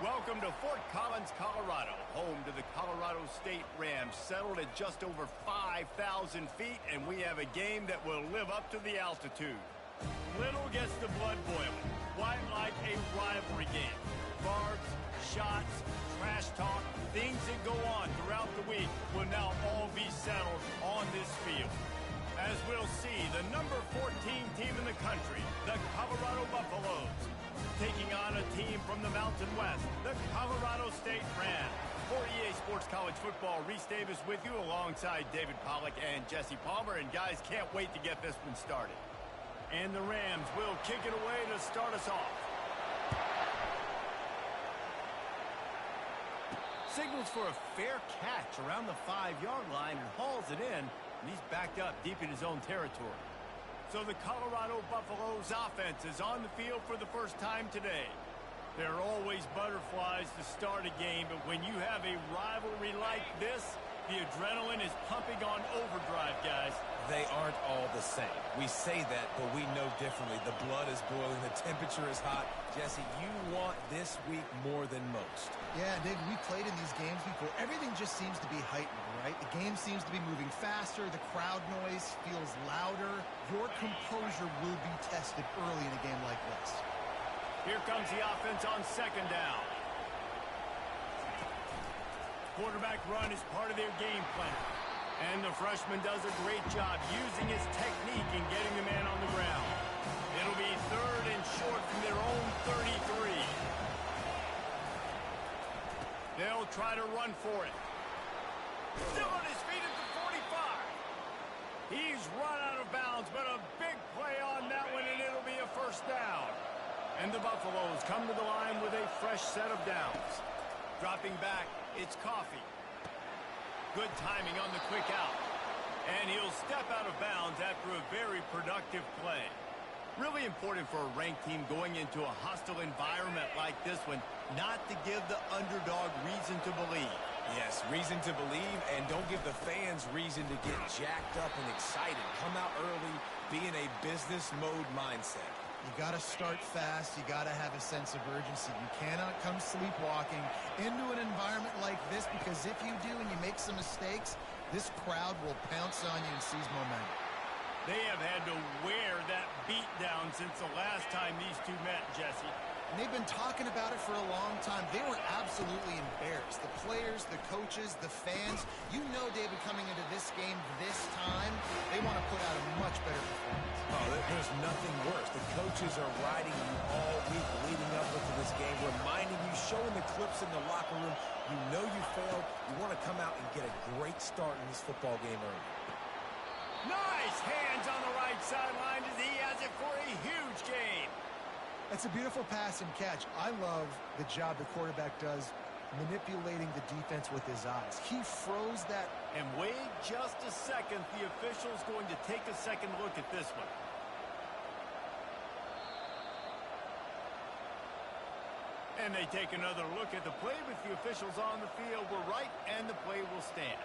Welcome to Fort Collins, Colorado, home to the Colorado State Rams, settled at just over 5,000 feet, and we have a game that will live up to the altitude. Little gets the blood boiling, quite like a rivalry game. Barbs, shots, trash talk, things that go on throughout the week will now all be settled on this field. As we'll see, the number 14 team in the country, the Colorado Buffaloes, taking on a team from the Mountain West, the Colorado State Rams. For EA Sports College Football, Reese Davis with you alongside David Pollack and Jesse Palmer. And guys, can't wait to get this one started. And the Rams will kick it away to start us off. Signals for a fair catch around the 5-yard line and hauls it in. And he's backed up deep in his own territory. So the Colorado Buffaloes offense is on the field for the first time today. There are always butterflies to start a game, but when you have a rivalry like this, the adrenaline is pumping on overdrive, guys. They aren't all the same. We say that, but we know differently. The blood is boiling. The temperature is hot. Jesse, you want this week more than most. Yeah, David, we played in these games before. Everything just seems to be heightened, right? The game seems to be moving faster. The crowd noise feels louder. Your composure will be tested early in a game like this. Here comes the offense on second down. Quarterback run is part of their game plan. And the freshman does a great job using his technique and getting the man on the ground. It'll be third and short from their own 33. They'll try to run for it. Still on his feet at the 45. He's run out of bounds, but a big play on that one, and it'll be a first down. And the Buffaloes come to the line with a fresh set of downs. Dropping back, it's Coffee. Good timing on the quick out. And he'll step out of bounds after a very productive play. Really important for a ranked team going into a hostile environment like this one, not to give the underdog reason to believe. Yes, reason to believe, and don't give the fans reason to get jacked up and excited. Come out early, be in a business mode mindset. You got to start fast. You got to have a sense of urgency. You cannot come sleepwalking into an environment like this, because if you do and you make some mistakes, this crowd will pounce on you and seize momentum. They have had to wear that beat down since the last time these two met, Jesse. And they've been talking about it for a long time. They were absolutely embarrassed. The players, the coaches, the fans. You know, David, coming into this game this time, they want to put out a much better performance. Oh, there's nothing worse. The coaches are riding you all week leading up into this game, reminding you, showing the clips in the locker room. You know you failed. You want to come out and get a great start in this football game early. Nice hands on the right sideline as he has it for a huge gain. That's a beautiful pass and catch. I love the job the quarterback does manipulating the defense with his eyes. He froze that. And wait just a second. The official's going to take a second look at this one. And they take another look at the play with the officials on the field. We're right, and the play will stand.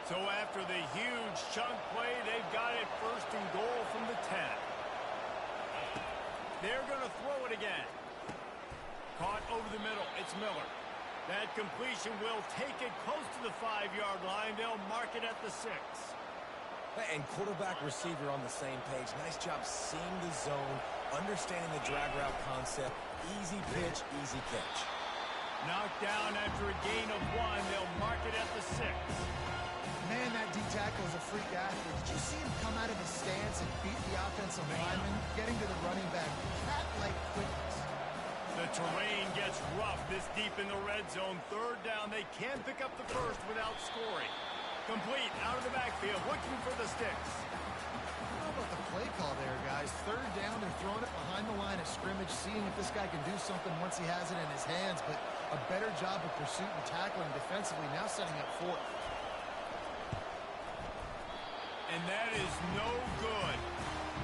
So after the huge chunk play, they've got it first and goal from the 10. They're going to throw it again. Caught over the middle. It's Miller. That completion will take it close to the 5-yard line. They'll mark it at the 6. And quarterback receiver on the same page. Nice job seeing the zone, understanding the drag route concept. Easy pitch, easy catch. Knocked down after a gain of 1. They'll mark it at the 6. Man, that D-tackle is a freak athlete. Did you see him come out of his stance and beat the offensive lineman, getting to the running back? Cat-like quickness. The terrain gets rough this deep in the red zone. Third down, they can pick up the first without scoring. Complete, out of the backfield, looking for the sticks. How about the play call there, guys? Third down, they're throwing it behind the line of scrimmage, seeing if this guy can do something once he has it in his hands, but a better job of pursuit and tackling defensively, now setting up fourth. And that is no good.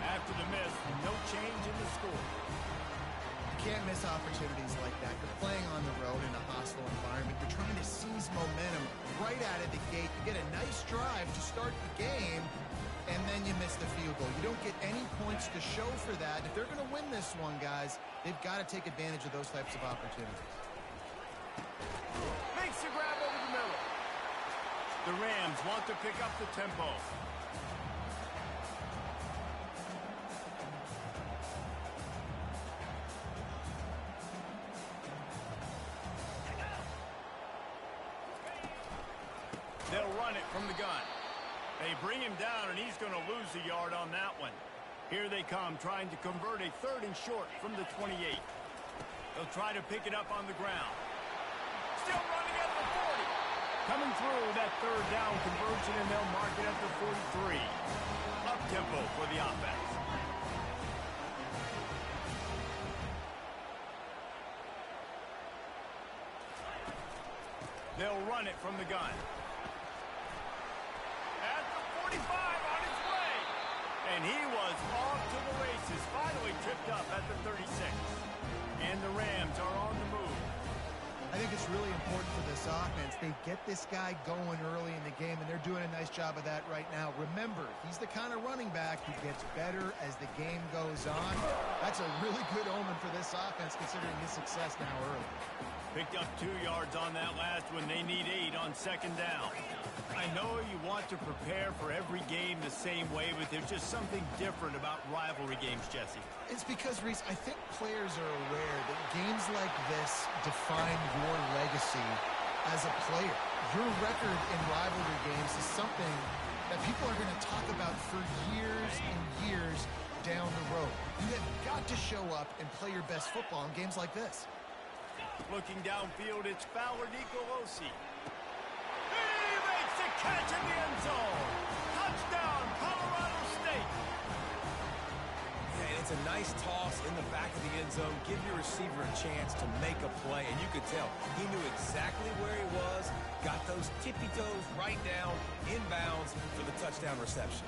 After the miss, no change in the score. You can't miss opportunities like that. You're playing on the road in a hostile environment. You're trying to seize momentum right out of the gate. You get a nice drive to start the game, and then you miss the field goal. You don't get any points to show for that. If they're going to win this one, guys, they've got to take advantage of those types of opportunities. Makes the grab over the middle. The Rams want to pick up the tempo. They'll run it from the gun. They bring him down, and he's going to lose a yard on that one. Here they come, trying to convert a 3rd and short from the 28. They'll try to pick it up on the ground. Still running at the 40. Coming through that 3rd down conversion, and they'll mark it at the 43. Up-tempo for the offense. They'll run it from the gun. At the 45, on its way. And he was off to the races, finally tripped up at the 36. And the Rams are on the move. I think it's really important for this offense. They get this guy going early in the game, and they're doing a nice job of that right now. Remember, he's the kind of running back who gets better as the game goes on. That's a really good omen for this offense, considering his success now early. Picked up 2 yards on that last one. They need 8 on 2nd down. I know you want to prepare for every game the same way, but there's just something different about rivalry games, Jesse. It's because, Reese, I think players are aware that games like this define your legacy as a player. Your record in rivalry games is something that people are going to talk about for years and years down the road. You have got to show up and play your best football in games like this. Looking downfield, it's Fowler Nicolosi. He makes the catch in the end zone. Touchdown, Colorado State. Yeah, and it's a nice toss in the back of the end zone. Give your receiver a chance to make a play, and you could tell he knew exactly where he was, got those tippy toes right down, inbounds for the touchdown reception.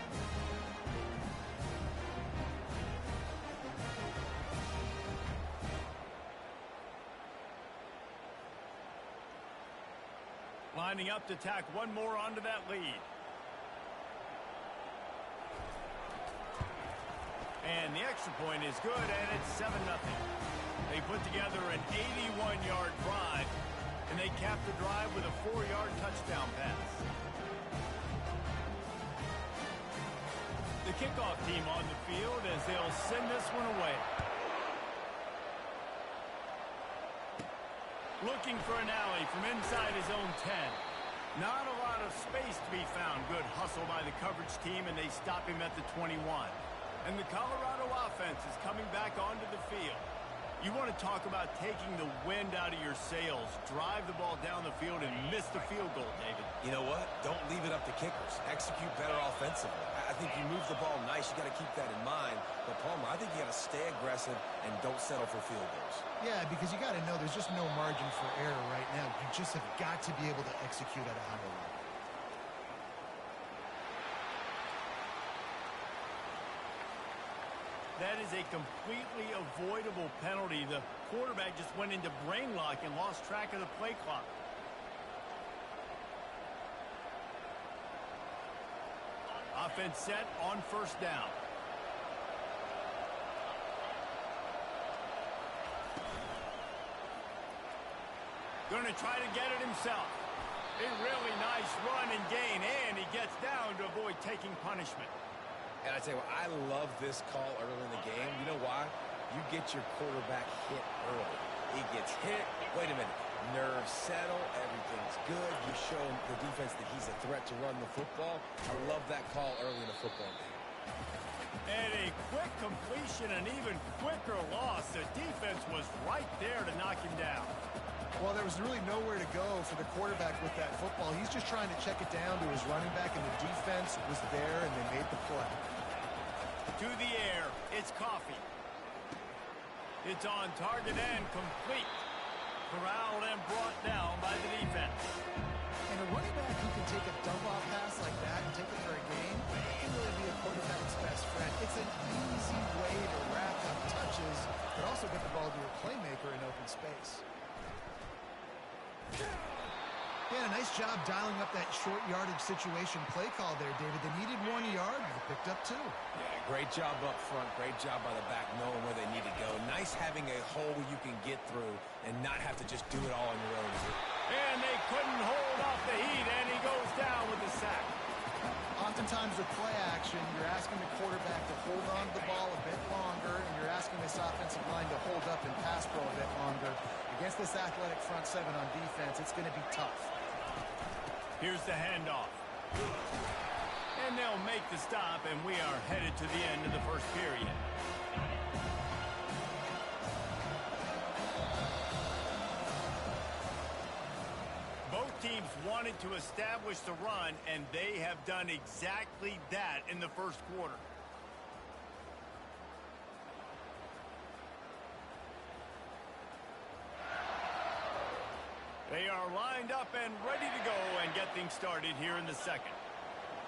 Lining up to tack one more onto that lead. And the extra point is good, and it's 7-0. They put together an 81-yard drive, and they cap the drive with a 4-yard touchdown pass. The kickoff team on the field as they'll send this one away. Looking for an alley from inside his own 10. Not a lot of space to be found. Good hustle by the coverage team, and they stop him at the 21. And the Colorado offense is coming back onto the field. You want to talk about taking the wind out of your sails. Drive the ball down the field and miss the field goal, David. You know what? Don't leave it up to kickers. Execute better offensively. I think you move the ball nice. You got to keep that in mind. But, Palmer, I think you got to stay aggressive and don't settle for field goals. Yeah, because you got to know there's just no margin for error right now. You just have got to be able to execute at a high level. That is a completely avoidable penalty. The quarterback just went into brain lock and lost track of the play clock. Offense set on 1st down. Going to try to get it himself. A really nice run and gain, and he gets down to avoid taking punishment. And I tell you what, I love this call early in the game. You know why? You get your quarterback hit early. He gets hit. Wait a minute. Nerves settle. Everything's good. You show the defense that he's a threat to run the football. I love that call early in the football game. And a quick completion, an even quicker loss. The defense was right there to knock him down. Well, there was really nowhere to go for the quarterback with that football. He's just trying to check it down to his running back, and the defense was there, and they made the play. To the air, it's Coffee. It's on target and complete. Corralled and brought down by the defense. And a running back who can take a dump-off pass like that and take it for a gain can really be a quarterback's best friend. It's an easy way to rack up touches, but also get the ball to a playmaker in open space. Yeah, nice job dialing up that short yardage situation play call there, David. They needed 1 yard, and they picked up 2. Yeah, great job up front. Great job by the back knowing where they need to go. Nice having a hole you can get through and not have to just do it all on your own. And they couldn't hold off the heat, and he goes down with the sack. Oftentimes with play action, you're asking the quarterback to hold on to the ball a bit longer, and you're asking this offensive line to hold up and pass pro a bit longer. Against this athletic front seven on defense, it's going to be tough. Here's the handoff. And they'll make the stop, and we are headed to the end of the first period. Both teams wanted to establish the run, and they have done exactly that in the first quarter. They are lined up and ready to go and get things started here in the second.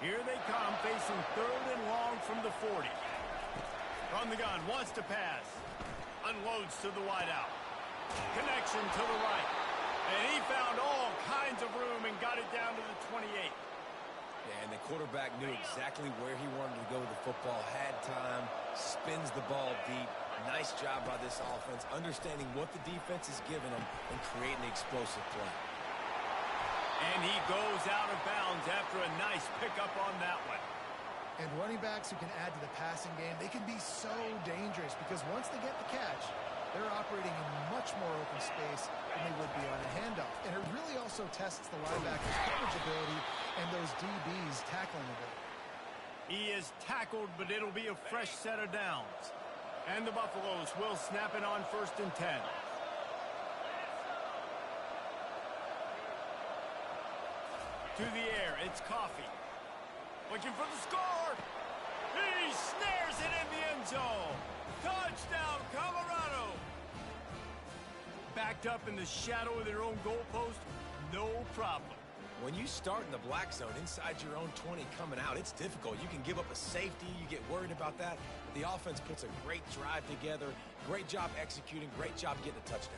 Here they come, facing 3rd and long from the 40. From the gun, wants to pass. Unloads to the wideout. Connection to the right. And he found all kinds of room and got it down to the 28. Yeah, and the quarterback knew exactly where he wanted to go with the football, had time, spins the ball deep. Nice job by this offense, understanding what the defense is giving them and creating the explosive play. And he goes out of bounds after a nice pickup on that one. And running backs who can add to the passing game, they can be so dangerous because once they get the catch, they're operating in much more open space than they would be on a handoff. And it really also tests the linebacker's coverage ability and those DBs tackling ability. He is tackled, but it'll be a fresh set of downs. And the Buffaloes will snap it on 1st and 10. To the air, it's Coffee. Looking for the score. He snares it in the end zone. Touchdown, Colorado. Backed up in the shadow of their own goalpost, no problem. When you start in the black zone inside your own 20 coming out, it's difficult. You can give up a safety. You get worried about that. But the offense puts a great drive together. Great job executing. Great job getting a touchdown.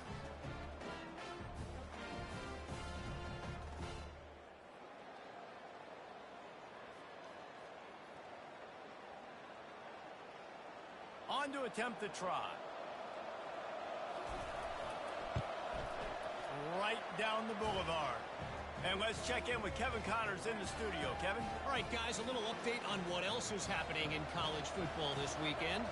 On to attempt the try. Right down the boulevard. And let's check in with Kevin Connors in the studio. Kevin? All right, guys, a little update on what else is happening in college football this weekend.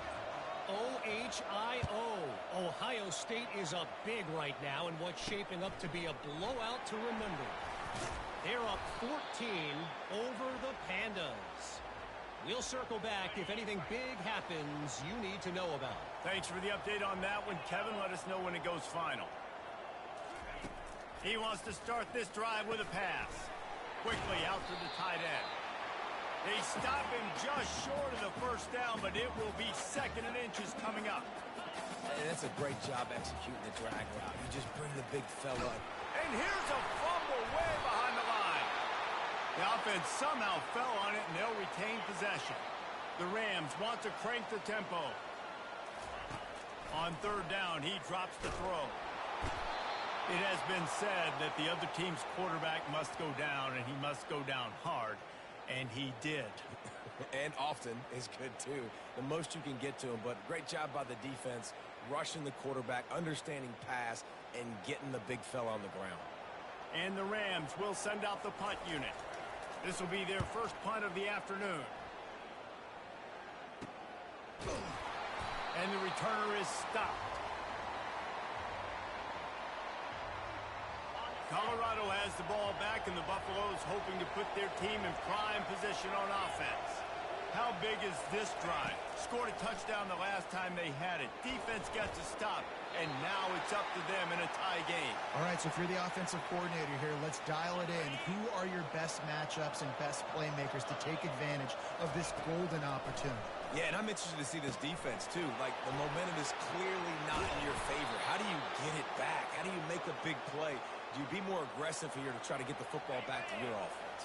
OHIO. Ohio State is up big right now in what's shaping up to be a blowout to remember. They're up 14 over the Pandas. We'll circle back if anything big happens you need to know about. Thanks for the update on that one, Kevin. Let us know when it goes final. He wants to start this drive with a pass. Quickly out to the tight end. They stop him just short of the first down, but it will be 2nd and inches coming up. And that's a great job executing the drag route. You just bring the big fella up. And here's a fumble way behind the line. The offense somehow fell on it, and they'll retain possession. The Rams want to crank the tempo. On 3rd down, he drops the throw. It has been said that the other team's quarterback must go down, and he must go down hard, and he did. And often is good, too. The most you can get to him, but great job by the defense, rushing the quarterback, understanding pass, and getting the big fella on the ground. And the Rams will send out the punt unit. This will be their first punt of the afternoon. And the returner is stopped. Colorado has the ball back, and the Buffaloes hoping to put their team in prime position on offense. How big is this drive? Scored a touchdown the last time they had it. Defense got to stop, and now it's up to them in a tie game. All right, so if you're the offensive coordinator here, let's dial it in. Who are your best matchups and best playmakers to take advantage of this golden opportunity? Yeah, and I'm interested to see this defense, too. Like, the momentum is clearly not in your favor. How do you get it back? How do you make a big play? Do you be more aggressive here to try to get the football back to your offense?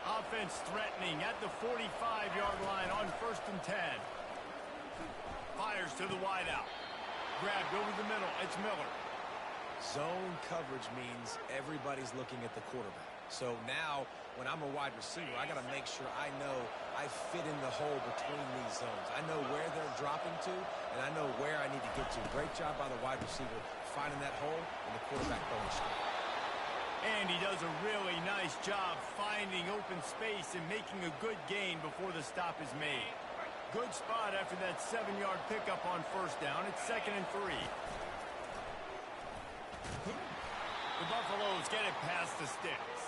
Offense threatening at the 45-yard line on 1st and 10. Fires to the wideout. Grabbed over the middle. It's Miller. Zone coverage means everybody's looking at the quarterback. So now, when I'm a wide receiver, I got to make sure I know I fit in the hole between these zones. I know where they're dropping to, and I know where I need to get to. Great job by the wide receiver finding that hole, and the quarterback throwing straight. And he does a really nice job finding open space and making a good gain before the stop is made. Good spot after that 7-yard pickup on first down. It's 2nd and 3. The Buffaloes get it past the sticks.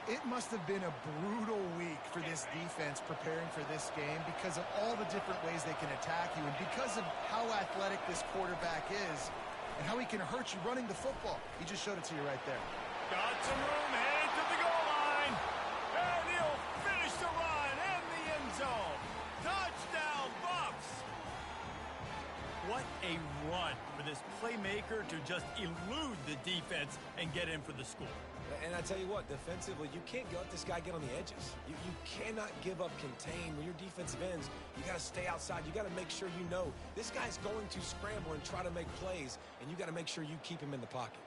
It must have been a brutal week for this defense preparing for this game because of all the different ways they can attack you and because of how athletic this quarterback is and how he can hurt you running the football. He just showed it to you right there. Got some room, headed to the goal line. And he'll finish the run in the end zone. Touchdown, Bucs! What a run for this playmaker to just elude the defense and get in for the score. And I tell you what, defensively, you can't let this guy get on the edges. You cannot give up contain. When your defensive ends, you got to stay outside. You got to make sure you know this guy's going to scramble and try to make plays, and you got to make sure you keep him in the pocket.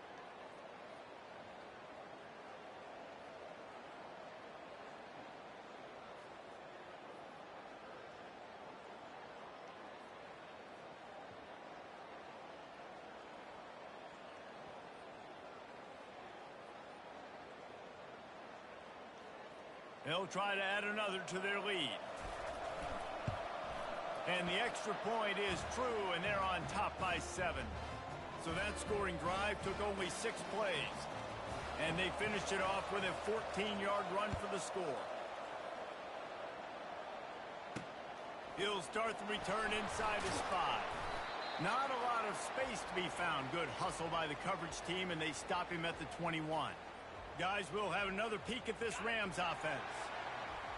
They'll try to add another to their lead. And the extra point is true, and they're on top by 7. So that scoring drive took only 6 plays. And they finished it off with a 14-yard run for the score. He'll start the return inside his 5. Not a lot of space to be found. Good hustle by the coverage team, and they stop him at the 21. Guys, we'll have another peek at this Rams offense.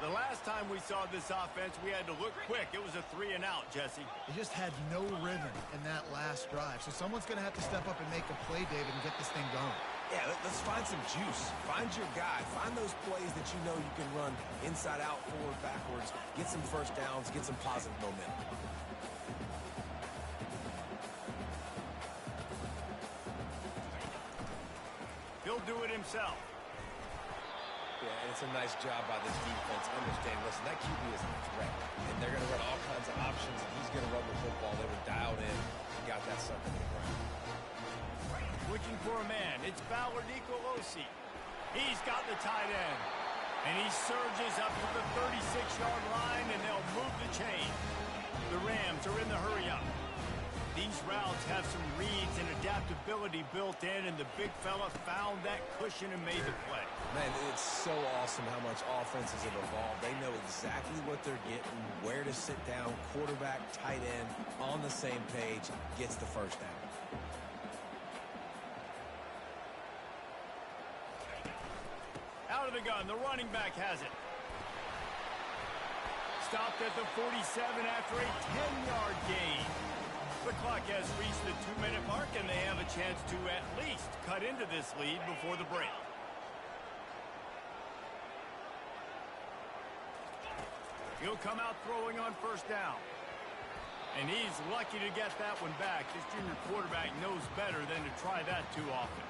The last time we saw this offense, we had to look quick. It was a 3-and-out, Jesse. They just had no rhythm in that last drive. So someone's going to have to step up and make a play, David, and get this thing going. Yeah, let's find some juice. Find your guy. Find those plays that you know you can run inside out, forward, backwards. Get some first downs. Get some positive momentum. He'll do it himself. Yeah, and it's a nice job by this defense. Understand, listen, that QB is a threat. And they're going to run all kinds of options. And he's going to run the football. They were dialed in and got that sucker to the ground. Looking for a man. It's Ballard Nicolosi. He's got the tight end. And he surges up to the 36-yard line, and they'll move the chain. The Rams are in the hurry-up. These routes have some reads and adaptability built in, and the big fella found that cushion and made the play. Man, it's so awesome how much offenses have evolved. They know exactly what they're getting, where to sit down, quarterback, tight end, on the same page, gets the first down. Out of the gun, the running back has it. Stopped at the 47 after a 10-yard gain. The clock has reached the 2-minute mark, and they have a chance to at least cut into this lead before the break. He'll come out throwing on first down. And he's lucky to get that one back. This junior quarterback knows better than to try that too often.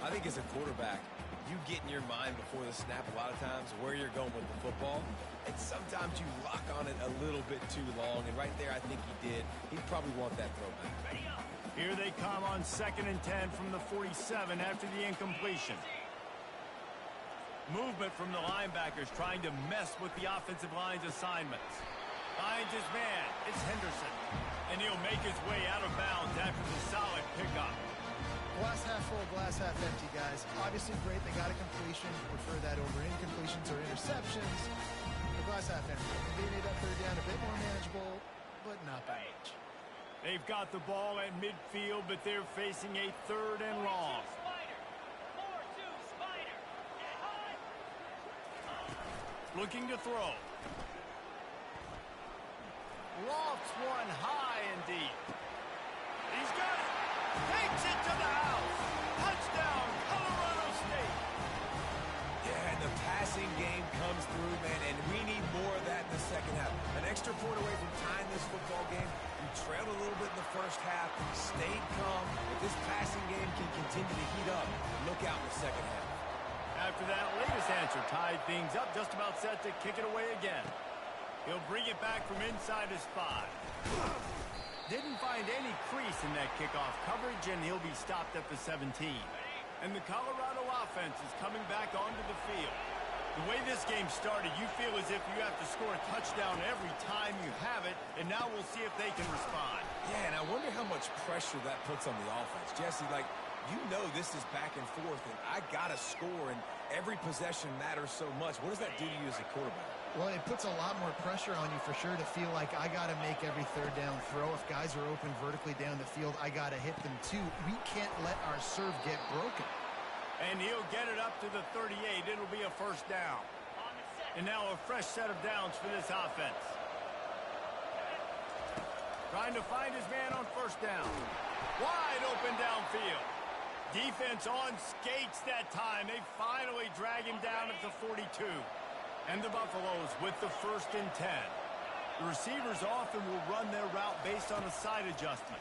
I think as a quarterback, you get in your mind before the snap a lot of times where you're going with the football. And sometimes you lock on it a little bit too long. And right there, I think he did. He'd probably want that throwback. Here they come on 2nd and 10 from the 47 after the incompletion. Movement from the linebackers trying to mess with the offensive line's assignments. Finds his man. It's Henderson. And he'll make his way out of bounds after the solid pickup. Glass half full, glass half empty, guys. Obviously great. They got a completion. Prefer that over incompletions or interceptions. The glass half empty. They made that third down a bit more manageable, but not by much. They've got the ball at midfield, but they're facing a 3rd and long. Looking to throw. Lofts one high and deep. He's got it. Takes it to the house. Touchdown, Colorado State. Yeah, and the passing game comes through, man, and we need more of that in the second half. An extra point away from tying this football game. We trailed a little bit in the first half, stayed calm, but this passing game can continue to heat up, look out in the second half. After that latest answer tied things up, just about set to kick it away again. He'll bring it back from inside his 5. Didn't find any crease in that kickoff coverage, and he'll be stopped at the 17. And the Colorado offense is coming back onto the field. The way this game started, you feel as if you have to score a touchdown every time you have it, and now we'll see if they can respond. Yeah, and I wonder how much pressure that puts on the offense. Jesse, like, you know this is back and forth, and I got to score, and every possession matters so much. What does that do to you as a quarterback? Well, it puts a lot more pressure on you for sure to feel like I got to make every third down throw. If guys are open vertically down the field, I got to hit them too. We can't let our serve get broken. And he'll get it up to the 38. It'll be a first down. And now a fresh set of downs for this offense. Trying to find his man on first down. Wide open downfield. Defense on skates that time. They finally drag him down at the 42. And the Buffaloes with the 1st and 10. The receivers often will run their route based on a side adjustment.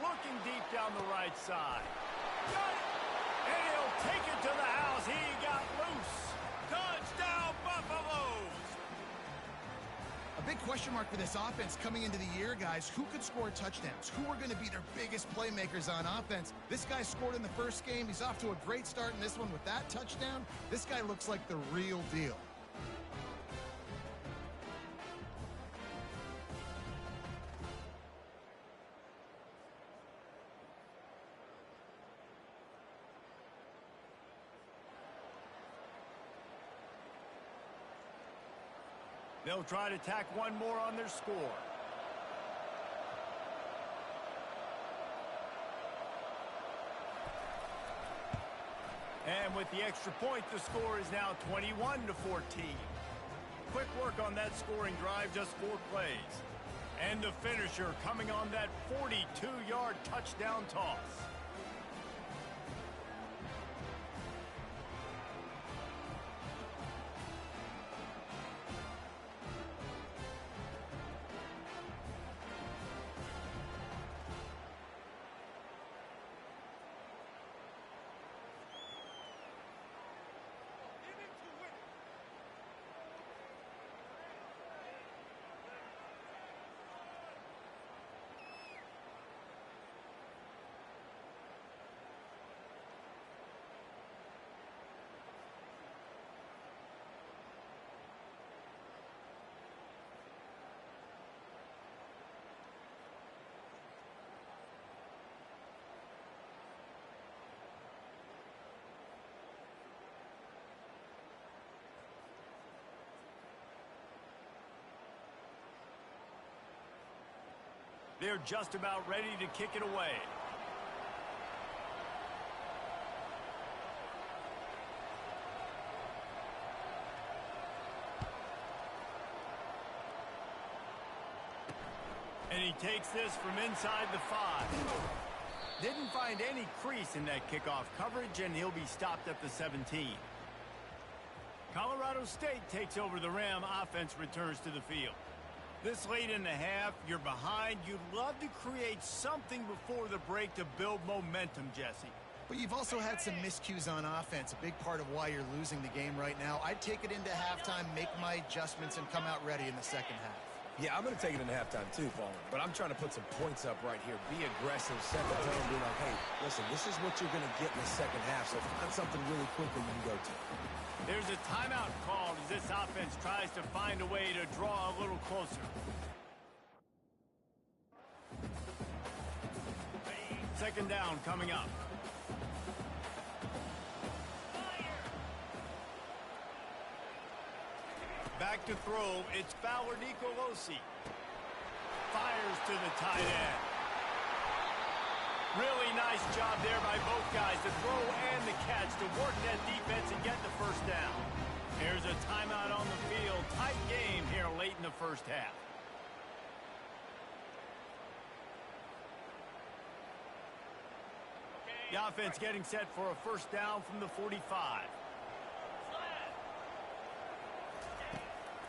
Looking deep down the right side. Got it! And he'll take it to the house. He got loose. Touchdown, Buffaloes! A big question mark for this offense coming into the year, guys. Who could score touchdowns? Who are going to be their biggest playmakers on offense? This guy scored in the first game. He's off to a great start in this one with that touchdown. This guy looks like the real deal. They'll try to tack one more on their score. And with the extra point, the score is now 21-14. Quick work on that scoring drive, just 4 plays. And the finisher coming on that 42-yard touchdown toss. They're just about ready to kick it away. And he takes this from inside the 5. Didn't find any crease in that kickoff coverage, and he'll be stopped at the 17. Colorado State takes over the Ram offense, returns to the field. This late in the half, you're behind. You'd love to create something before the break to build momentum, Jesse. But you've also had some miscues on offense, a big part of why you're losing the game right now. I'd take it into halftime, make my adjustments, and come out ready in the second half. Yeah, I'm going to take it into halftime too, Paul. But I'm trying to put some points up right here. Be aggressive, set the tone, be like, hey, listen, this is what you're going to get in the second half, so find something really quickly you can go to. There's a timeout called as this offense tries to find a way to draw a little closer. Second down coming up. Back to throw, it's Fowler Nicolosi. Fires to the tight end. Really nice job there by both guys, the throw and the catch, to work that defense and get the first down. Here's a timeout on the field. Tight game here late in the first half. The offense getting set for a first down from the 45.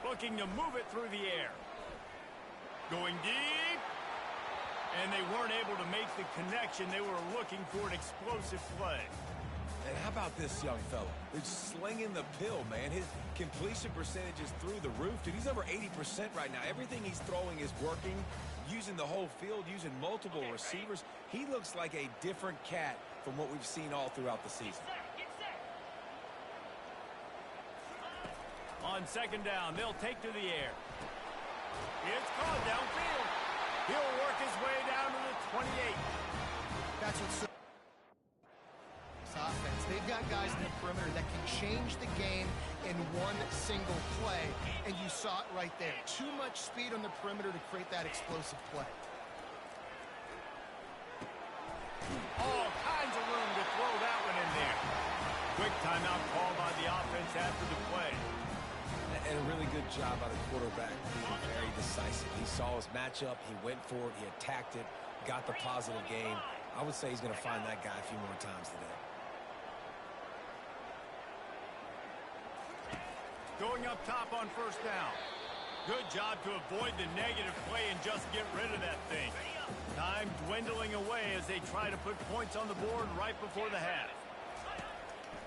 Looking to move it through the air. Going deep. And they weren't able to make the connection. They were looking for an explosive play. And how about this young fella? He's slinging the pill, man. His completion percentage is through the roof. Dude, he's over 80% right now. Everything he's throwing is working, using the whole field, using multiple receivers. He looks like a different cat from what we've seen all throughout the season. On second down, they'll take to the air. It's caught downfield. He'll work his way down to the 28. That's what's so offense. They've got guys in the perimeter that can change the game in one single play, and you saw it right there. Too much speed on the perimeter to create that explosive play. All kinds of room to throw that one in there. Quick timeout call by the offense after the play. And a really good job by the quarterback being very decisive. He saw his matchup, he went for it, he attacked it, got the positive gain. I would say he's going to find that guy a few more times today. Going up top on first down. Good job to avoid the negative play and just get rid of that thing. Time dwindling away as they try to put points on the board right before the half.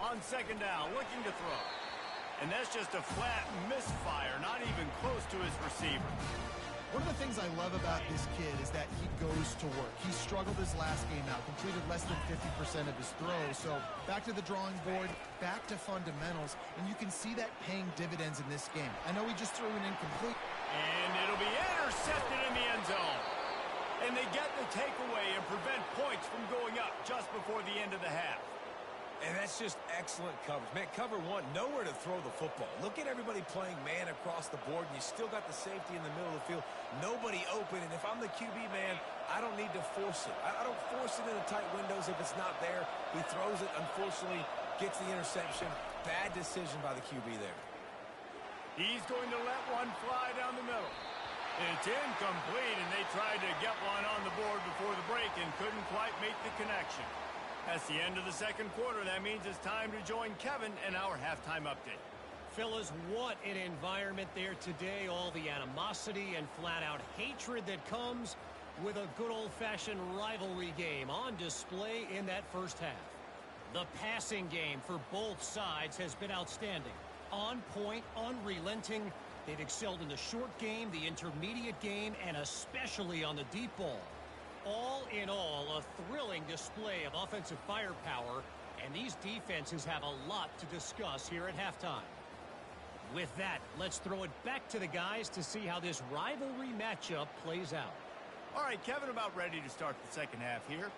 On second down, looking to throw. And that's just a flat misfire, not even close to his receiver. One of the things I love about this kid is that he goes to work. He struggled his last game out, completed less than 50% of his throws. So back to the drawing board, back to fundamentals, and you can see that paying dividends in this game. I know he just threw an incomplete. And it'll be intercepted in the end zone. And they get the takeaway and prevent points from going up just before the end of the half. And that's just excellent coverage. Man, cover one, nowhere to throw the football. Look at everybody playing man across the board, and you still got the safety in the middle of the field. Nobody open, and if I'm the QB, man, I don't need to force it. I don't force it into tight windows if it's not there. He throws it, unfortunately, gets the interception. Bad decision by the QB there. He's going to let one fly down the middle. It's incomplete, and they tried to get one on the board before the break and couldn't quite make the connection. That's the end of the second quarter. That means it's time to join Kevin in our halftime update. Fellas, what an environment there today. All the animosity and flat-out hatred that comes with a good old-fashioned rivalry game on display in that first half. The passing game for both sides has been outstanding. On point, unrelenting. They've excelled in the short game, the intermediate game, and especially on the deep ball. All in all, a thrilling display of offensive firepower, and these defenses have a lot to discuss here at halftime. With that, let's throw it back to the guys to see how this rivalry matchup plays out. All right, Kevin, about ready to start the second half here.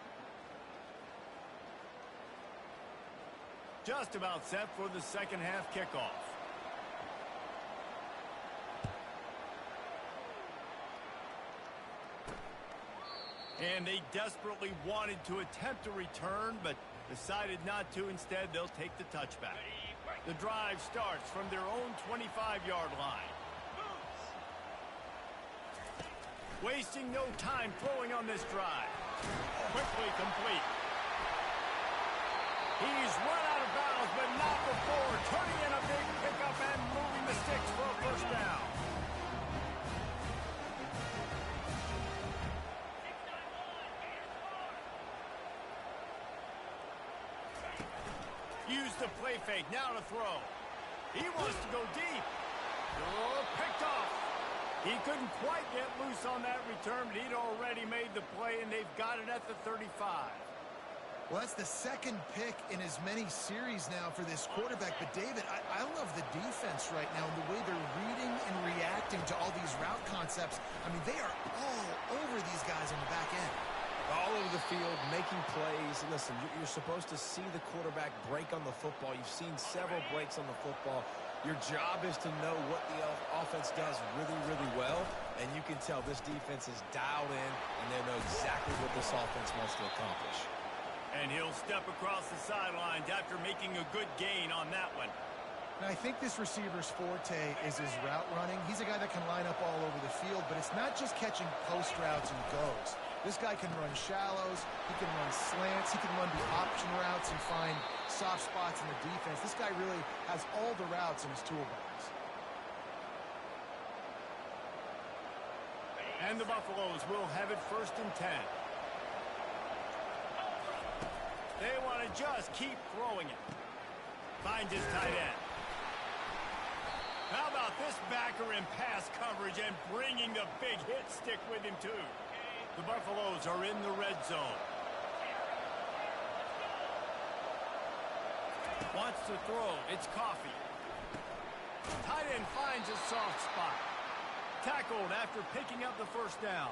Just about set for the second half kickoff. And they desperately wanted to attempt a return, but decided not to. Instead, they'll take the touchback. The drive starts from their own 25-yard line. Wasting no time throwing on this drive. Quickly complete. He's run out of bounds, but not before turning in a big pickup and moving the sticks for a first down. Use the play fake, now to throw. He wants to go deep. Oh, picked off. He couldn't quite get loose on that return, but he'd already made the play, and they've got it at the 35. Well, that's the second pick in as many series now for this quarterback. But, David, I love the defense right now and the way they're reading and reacting to all these route concepts. I mean, they are all over these guys on the back end. All over the field, making plays. Listen, you're supposed to see the quarterback break on the football. You've seen several breaks on the football. Your job is to know what the offense does really, really well, and you can tell this defense is dialed in, and they know exactly what this offense wants to accomplish. And he'll step across the sidelines after making a good gain on that one. And I think this receiver's forte is his route running. He's a guy that can line up all over the field, but it's not just catching post routes and goes. This guy can run shallows, he can run slants, he can run the option routes and find soft spots in the defense. This guy really has all the routes in his toolbox. And the Buffaloes will have it 1st and 10. They want to just keep throwing it. Finds his tight end. How about this backer in pass coverage and bringing the big hit stick with him too. The Buffaloes are in the red zone. Wants to throw. It's Coffee. Tight end finds a soft spot. Tackled after picking up the 1st down.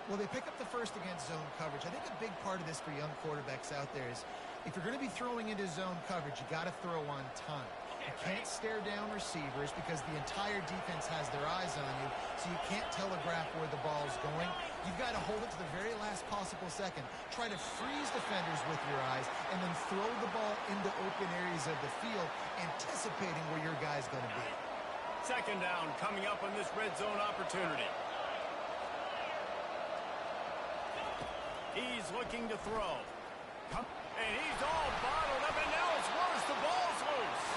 Well, they pick up the 1st against zone coverage. I think a big part of this for young quarterbacks out there is if you're going to be throwing into zone coverage, you got to throw on time. You can't stare down receivers because the entire defense has their eyes on you, so you can't telegraph where the ball's going. You've got to hold it to the very last possible second. Try to freeze defenders with your eyes and then throw the ball into open areas of the field, anticipating where your guy's going to be. 2nd down coming up on this red zone opportunity. He's looking to throw. And he's all bottled up, and now it's worse. The ball's loose.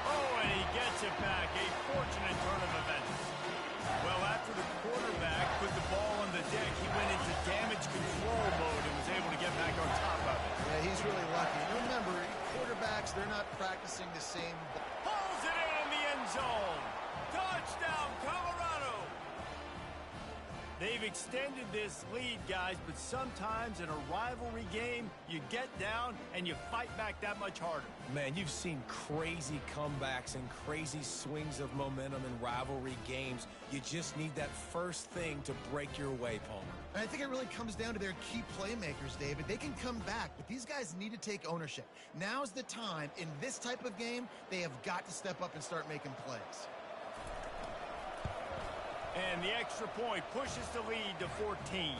Oh, and he gets it back. A fortunate turn of events. Well, after the quarterback put the ball on the deck, he went into damage control mode and was able to get back on top of it. Yeah, he's really lucky. And remember, quarterbacks, they're not practicing the same. Pulls it in the end zone. Touchdown, Colorado! They've extended this lead, guys, but sometimes in a rivalry game, you get down and you fight back that much harder. Man, you've seen crazy comebacks and crazy swings of momentum in rivalry games. You just need that first thing to break your way, Palmer. And I think it really comes down to their key playmakers, David. They can come back, but these guys need to take ownership. Now's the time. In this type of game, they have got to step up and start making plays. And the extra point pushes the lead to 14.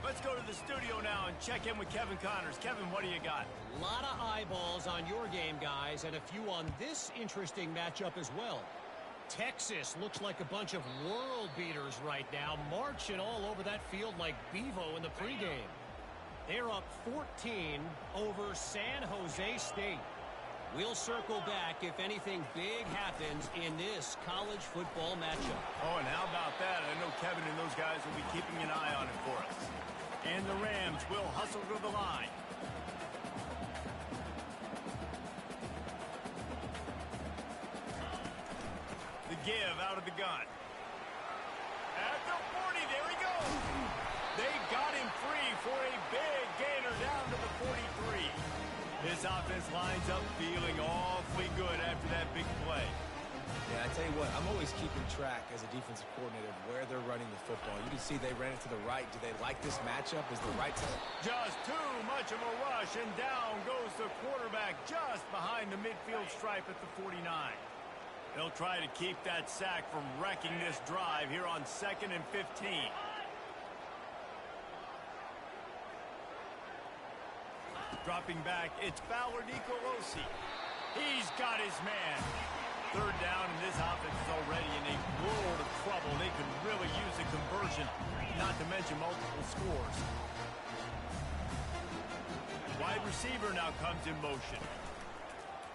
Let's go to the studio now and check in with Kevin Connors. Kevin, what do you got? A lot of eyeballs on your game, guys, and a few on this interesting matchup as well. Texas looks like a bunch of world beaters right now, marching all over that field like Bevo in the pregame. They're up 14 over San Jose State. We'll circle back if anything big happens in this college football matchup. Oh, and how about that? I know Kevin and those guys will be keeping an eye on it for us. And the Rams will hustle to the line. The give out of the gun. At the 40, there he goes. They got him free for a big gainer down to the 43. This offense lines up feeling awfully good after that big play. Yeah, I tell you what, I'm always keeping track as a defensive coordinator of where they're running the football. You can see they ran it to the right. Do they like this matchup? Is the right side? Just too much of a rush, and down goes the quarterback just behind the midfield stripe at the 49. They'll try to keep that sack from wrecking this drive here on 2nd and 15. Dropping back, it's Fowler Nicolosi. He's got his man. 3rd down, and this offense is already in a world of trouble. They could really use a conversion, not to mention multiple scores. Wide receiver now comes in motion.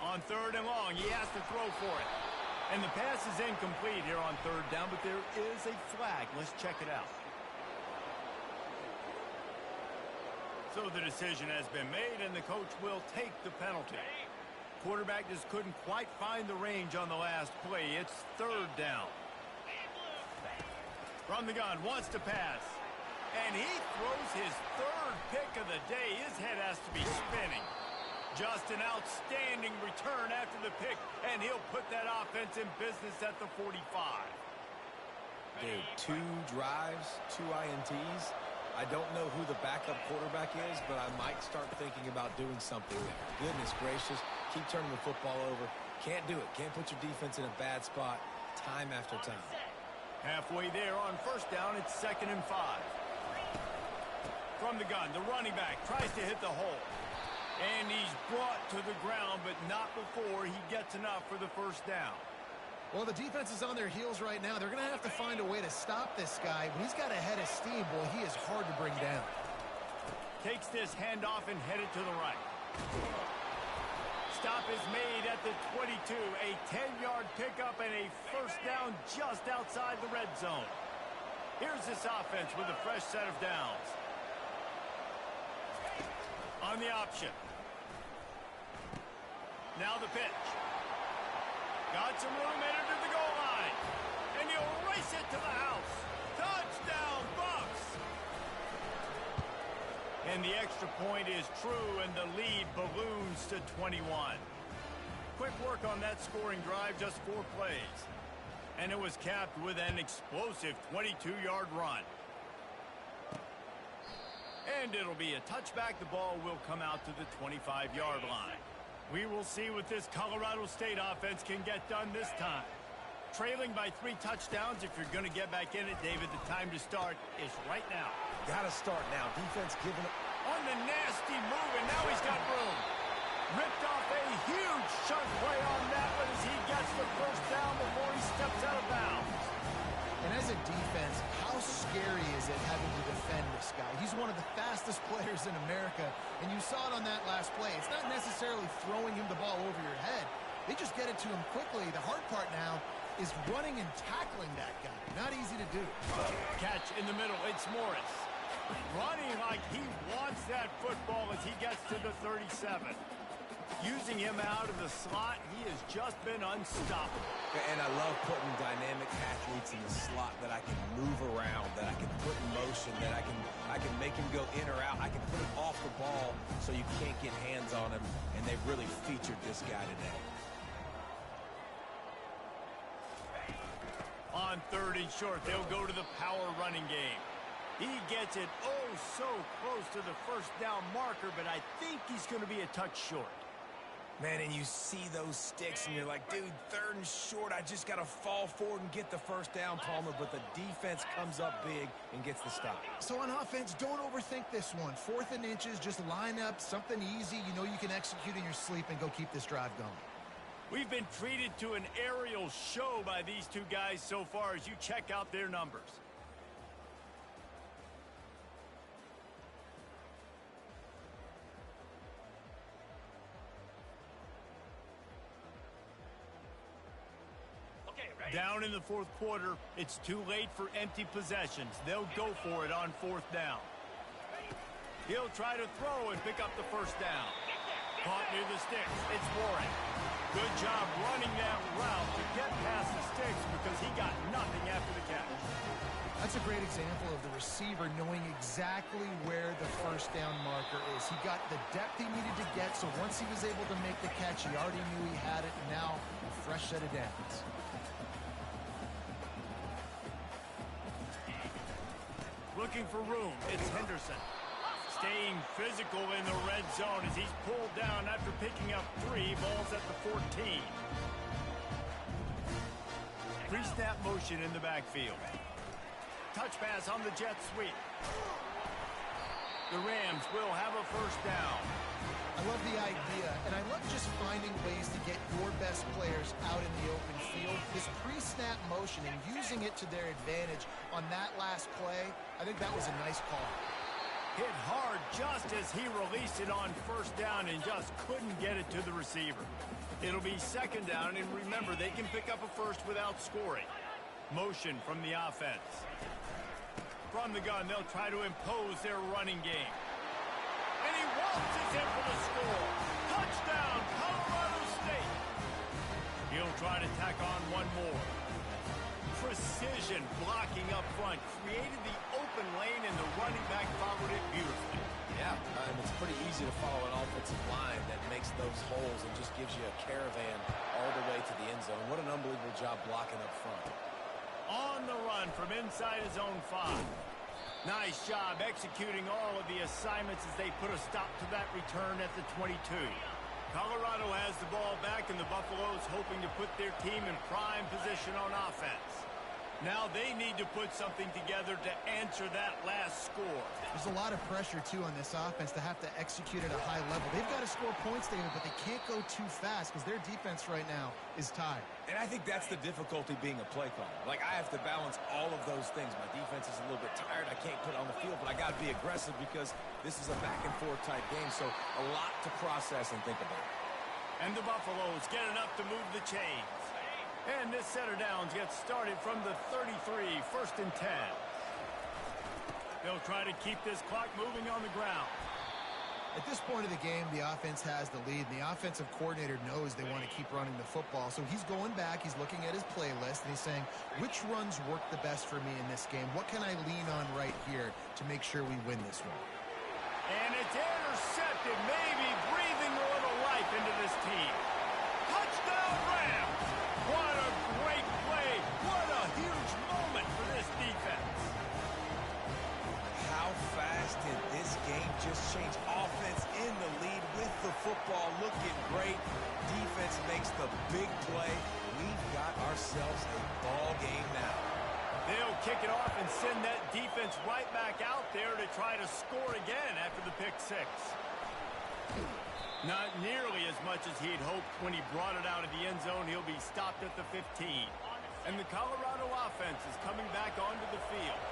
On 3rd and long, he has to throw for it. And the pass is incomplete here on 3rd down, but there is a flag. Let's check it out. So the decision has been made, and the coach will take the penalty. Quarterback just couldn't quite find the range on the last play. It's 3rd down. From the gun, wants to pass. And he throws his 3rd pick of the day. His head has to be spinning. Just an outstanding return after the pick, and he'll put that offense in business at the 45. Dude, 2 drives, 2 INTs. I don't know who the backup quarterback is, but I might start thinking about doing something there. Goodness gracious, keep turning the football over. Can't do it. Can't put your defense in a bad spot time after time. Halfway there on 1st down, it's 2nd and 5. From the gun, the running back tries to hit the hole. And he's brought to the ground, but not before he gets enough for the 1st down. Well, the defense is on their heels right now. They're going to have to find a way to stop this guy. When he's got a head of steam, boy, he is hard to bring down. Takes this handoff and headed to the right. Stop is made at the 22. A 10-yard pickup and a 1st down just outside the red zone. Here's this offense with a fresh set of downs. On the option. Now the pitch. Got some room headed to the goal line. And he'll race it to the house. Touchdown, Bucks! And the extra point is true, and the lead balloons to 21. Quick work on that scoring drive, just 4 plays. And it was capped with an explosive 22-yard run. And it'll be a touchback. The ball will come out to the 25-yard line. We will see what this Colorado State offense can get done this time. Trailing by 3 touchdowns, if you're going to get back in it, David, the time to start is right now. Got to start now. Defense giving up. On the nasty move, and now he's got room. Ripped off a huge chunk play on that one as he gets the first down before he steps out of bounds. And as a defense, how scary is it having to defend this guy? He's one of the fastest players in America, and you saw it on that last play. It's not necessarily throwing him the ball over your head. They just get it to him quickly. The hard part now is running and tackling that guy. Not easy to do. Catch in the middle. It's Morris. Running like he wants that football as he gets to the 37. Using him out of the slot, he has just been unstoppable. And I love putting dynamic athletes in the slot that I can move around, that I can put in motion, that I can make him go in or out. I can put him off the ball so you can't get hands on him, and they've really featured this guy today. On 3rd and short, they'll go to the power running game. He gets it oh so close to the first down marker, but I think he's going to be a touch short. Man, and you see those sticks, and you're like, dude, 3rd and short, I just got to fall forward and get the first down, Palmer, but the defense comes up big and gets the stop. So on offense, don't overthink this one. 4th and inches, just line up something easy you know you can execute in your sleep and go keep this drive going. We've been treated to an aerial show by these two guys so far as you check out their numbers. Down in the 4th quarter, it's too late for empty possessions. They'll go for it on 4th down. He'll try to throw and pick up the first down. Caught near the sticks. It's Warren. Good job running that route to get past the sticks because he got nothing after the catch. That's a great example of the receiver knowing exactly where the first down marker is. He got the depth he needed to get, so once he was able to make the catch, he already knew he had it, and now a fresh set of downs. Looking for room, it's Henderson. Staying physical in the red zone as he's pulled down after picking up 3 balls at the 14. Pre-snap motion in the backfield. Touch pass on the jet sweep. The Rams will have a first down. I love the idea, and I love just finding ways to get your best players out in the open field. This pre-snap motion and using it to their advantage on that last play, I think that was a nice call. Hit hard just as he released it on first down and just couldn't get it to the receiver. It'll be 2nd down, and remember, they can pick up a first without scoring. Motion from the offense. From the gun, they'll try to impose their running game. And he waltzes in for the score. Touchdown, Colorado State. He'll try to tack on one more. Precision blocking up front created the open lane, and the running back followed it beautifully. Yeah, and it's pretty easy to follow an offensive line that makes those holes and just gives you a caravan all the way to the end zone. What an unbelievable job blocking up front. On the run from inside his own 5. Nice job executing all of the assignments as they put a stop to that return at the 22. Colorado has the ball back, and the Buffaloes hoping to put their team in prime position on offense. Now they need to put something together to answer that last score. There's a lot of pressure, too, on this offense to have to execute at a high level. They've got to score points, David, but they can't go too fast because their defense right now is tired. And I think that's the difficulty being a play caller. Like, I have to balance all of those things. My defense is a little bit tired. I can't put it on the field, but I got to be aggressive because this is a back-and-forth type game, so a lot to process and think about. And the Buffaloes get enough to move the chains. And this set of downs gets started from the 33, 1st and 10. They'll try to keep this clock moving on the ground. At this point of the game, the offense has the lead, and the offensive coordinator knows they want to keep running the football. So he's going back, he's looking at his playlist, and he's saying, which runs work the best for me in this game? What can I lean on right here to make sure we win this one? And it's intercepted, maybe breathing a little life into this team. Touchdown Rams! What a great play! What a huge moment for this defense! How fast did this game just change? Offense in the lead with the football, looking great. Defense makes the big play. We've got ourselves a ball game now. They'll kick it off and send that defense right back out there to try to score again after the pick six. Not nearly as much as he'd hoped when he brought it out of the end zone. He'll be stopped at the 15. And the Colorado offense is coming back onto the field.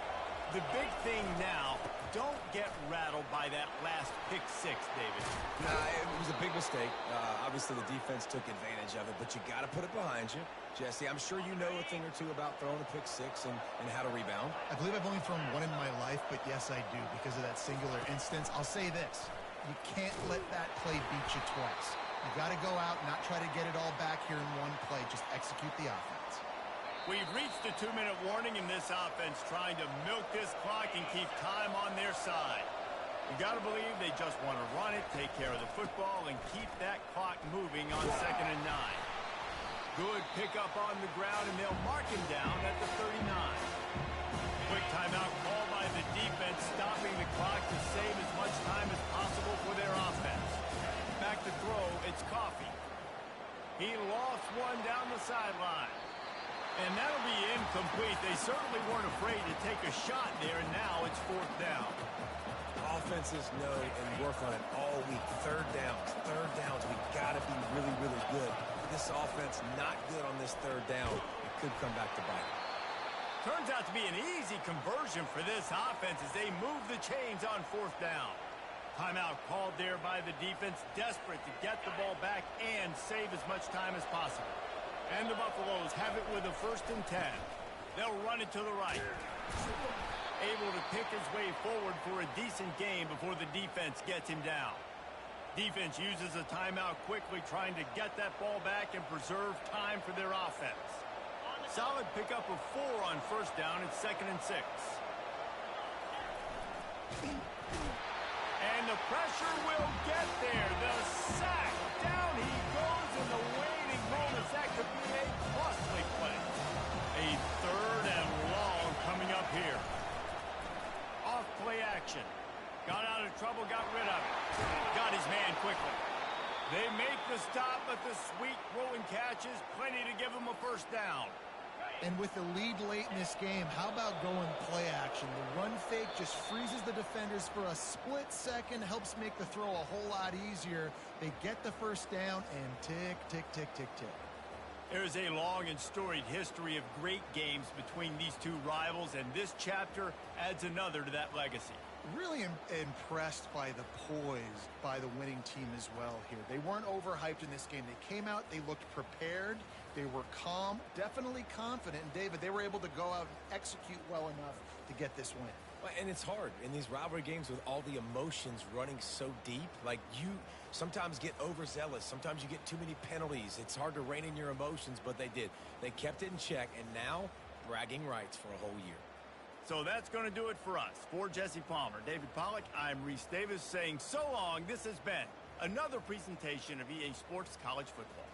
The big thing now, don't get rattled by that last pick six, David. Nah, it was a big mistake. Obviously, the defense took advantage of it, but you got to put it behind you. Jesse, I'm sure you know a thing or two about throwing a pick six and how to rebound. I believe I've only thrown one in my life, but yes, I do, because of that singular instance. I'll say this. You can't let that play beat you twice. You got to go out and not try to get it all back here in one play. Just execute the offense. We've reached the 2-minute warning in this offense, trying to milk this clock and keep time on their side. You got to believe they just want to run it, take care of the football, and keep that clock moving on 2nd and 9. Good pickup on the ground, and they'll mark him down at the 39. Quick timeout call by the defense, stopping the clock to save as much time as possible for their offense. Back to throw, it's Coffee. He lost one down the sideline. And that'll be incomplete. They certainly weren't afraid to take a shot there, and now it's 4th down. Offenses know and work on it all week. Third downs. We got to be really, really good. This offense not good on this 3rd down. It could come back to bite. Turns out to be an easy conversion for this offense as they move the chains on 4th down. Timeout called there by the defense, desperate to get the ball back and save as much time as possible. And the Buffaloes have it with a 1st and 10. They'll run it to the right. Able to pick his way forward for a decent game before the defense gets him down. Defense uses a timeout quickly, trying to get that ball back and preserve time for their offense. Solid pickup of 4 on 1st down. It's 2nd and 6. And the pressure will get there. The sack. Down he goes in the waiting moments. That could be a costly play. A 3rd and long coming up here. Off play action. Got out of trouble, got rid of it. Got his man quickly. They make the stop, but the sweet rolling catch is plenty to give them a 1st down. And with the lead late in this game, how about going play action? The run fake just freezes the defenders for a split second, helps make the throw a whole lot easier. They get the 1st down, and tick, tick, tick, tick, tick. There's a long and storied history of great games between these two rivals, and this chapter adds another to that legacy. Really impressed by the poise by the winning team as well here. They weren't overhyped in this game. They came out, they looked prepared, they were calm, definitely confident. And David, they were able to go out and execute well enough to get this win. And it's hard in these rivalry games with all the emotions running so deep. Like, you sometimes get overzealous. Sometimes you get too many penalties. It's hard to rein in your emotions, but they did. They kept it in check, and now bragging rights for a whole year. So that's going to do it for us. For Jesse Palmer, David Pollack, I'm Reese Davis saying so long. This has been another presentation of EA Sports College Football.